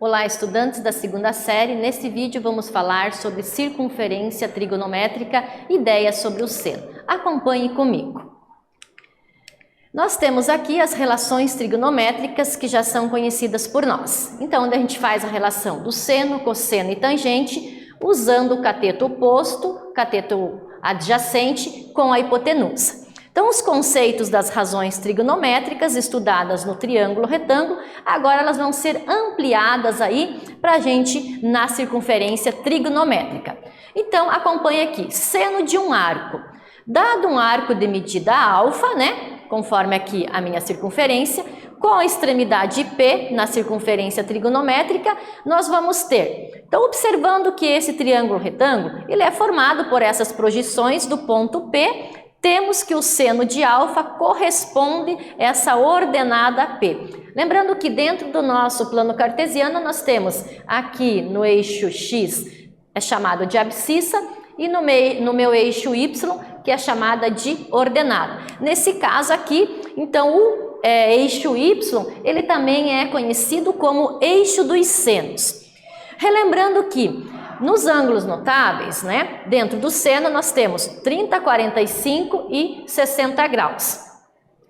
Olá, estudantes da segunda série. Neste vídeo vamos falar sobre circunferência trigonométrica, ideias sobre o seno. Acompanhe comigo. Nós temos aqui as relações trigonométricas que já são conhecidas por nós. Então, onde a gente faz a relação do seno, cosseno e tangente, usando o cateto oposto, cateto adjacente com a hipotenusa. Então, os conceitos das razões trigonométricas estudadas no triângulo retângulo, agora elas vão ser ampliadas aí para a gente na circunferência trigonométrica. Então, acompanhe aqui, seno de um arco. Dado um arco de medida alfa, né, conforme aqui a minha circunferência, com a extremidade P na circunferência trigonométrica, nós vamos ter. Então, observando que esse triângulo retângulo, ele é formado por essas projeções do ponto P, temos que o seno de alfa corresponde a essa ordenada P. Lembrando que dentro do nosso plano cartesiano nós temos aqui no eixo X é chamado de abscissa e no meu eixo Y que é chamada de ordenada. Nesse caso aqui, então o eixo Y ele também é conhecido como eixo dos senos. Relembrando que nos ângulos notáveis, né, dentro do seno nós temos 30, 45 e 60 graus.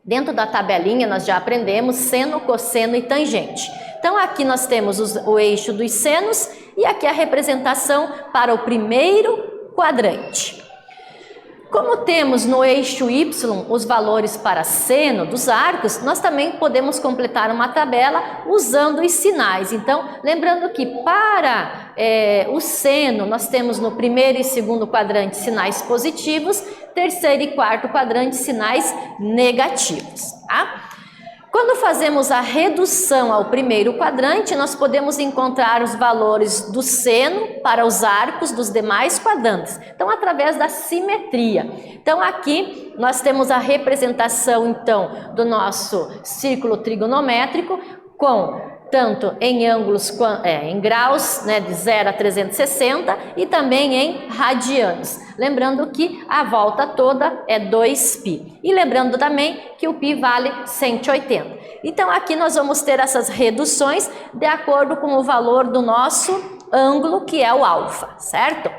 Dentro da tabelinha nós já aprendemos seno, cosseno e tangente. Então aqui nós temos o eixo dos senos e aqui a representação para o primeiro quadrante. Como temos no eixo Y os valores para seno dos arcos, nós também podemos completar uma tabela usando os sinais. Então, lembrando que para o seno, nós temos no primeiro e segundo quadrante sinais positivos, terceiro e quarto quadrante sinais negativos, tá? Quando fazemos a redução ao primeiro quadrante, nós podemos encontrar os valores do seno para os arcos dos demais quadrantes. Então, através da simetria. Então, aqui nós temos a representação, então, do nosso círculo trigonométrico com tanto em ângulos, em graus, né, de 0 a 360 e também em radianos. Lembrando que a volta toda é 2π. E lembrando também que o π vale 180. Então aqui nós vamos ter essas reduções de acordo com o valor do nosso ângulo, que é o alfa, certo?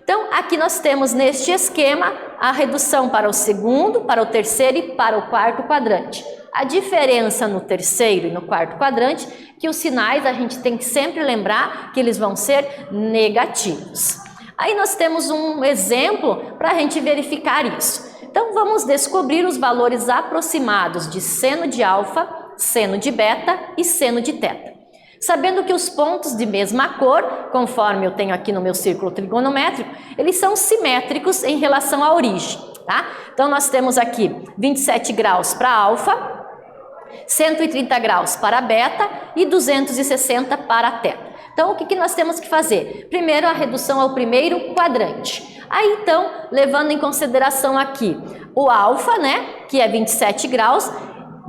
Então aqui nós temos neste esquema a redução para o segundo, para o terceiro e para o quarto quadrante. A diferença no terceiro e no quarto quadrante, que os sinais a gente tem que sempre lembrar que eles vão ser negativos. Aí nós temos um exemplo para a gente verificar isso. Então vamos descobrir os valores aproximados de seno de alfa, seno de beta e seno de teta. Sabendo que os pontos de mesma cor, conforme eu tenho aqui no meu círculo trigonométrico, eles são simétricos em relação à origem, tá? Então nós temos aqui 27 graus para alfa, 130 graus para beta e 260 para teta. Então, o que nós temos que fazer? Primeiro, a redução ao primeiro quadrante. Aí, então, levando em consideração aqui o alfa, né, que é 27 graus,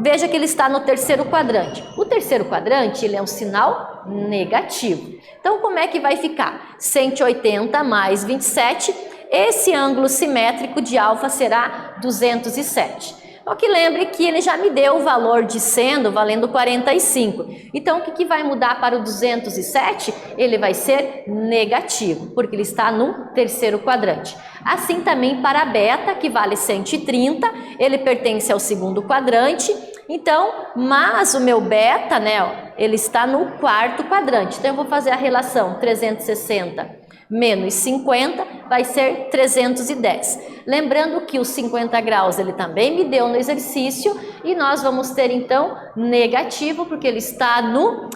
veja que ele está no terceiro quadrante. O terceiro quadrante, ele é um sinal negativo. Então, como é que vai ficar? 180 mais 27, esse ângulo simétrico de alfa será 207. Só que lembre que ele já me deu o valor de seno valendo 45. Então, o que vai mudar para o 207? Ele vai ser negativo, porque ele está no terceiro quadrante. Assim também para a beta, que vale 130, ele pertence ao segundo quadrante. Então, mas o meu beta, né, ele está no quarto quadrante. Então, eu vou fazer a relação 360 menos 50 vai ser 310. Lembrando que os 50 graus ele também me deu no exercício e nós vamos ter então negativo porque ele está no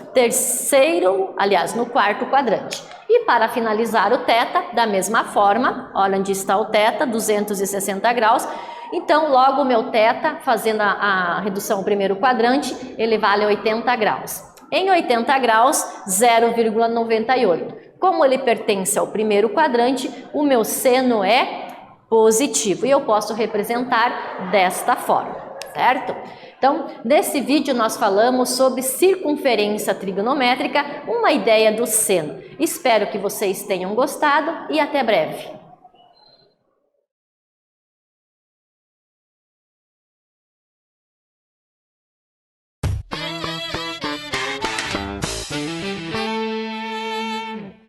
no quarto quadrante. E para finalizar o teta, da mesma forma, olha onde está o teta, 260 graus. Então, logo o meu teta, fazendo a redução ao primeiro quadrante, ele vale 80 graus. Em 80 graus, 0,98. Como ele pertence ao primeiro quadrante, o meu seno é positivo e eu posso representar desta forma, certo? Então, nesse vídeo nós falamos sobre circunferência trigonométrica, uma ideia do seno. Espero que vocês tenham gostado e até breve.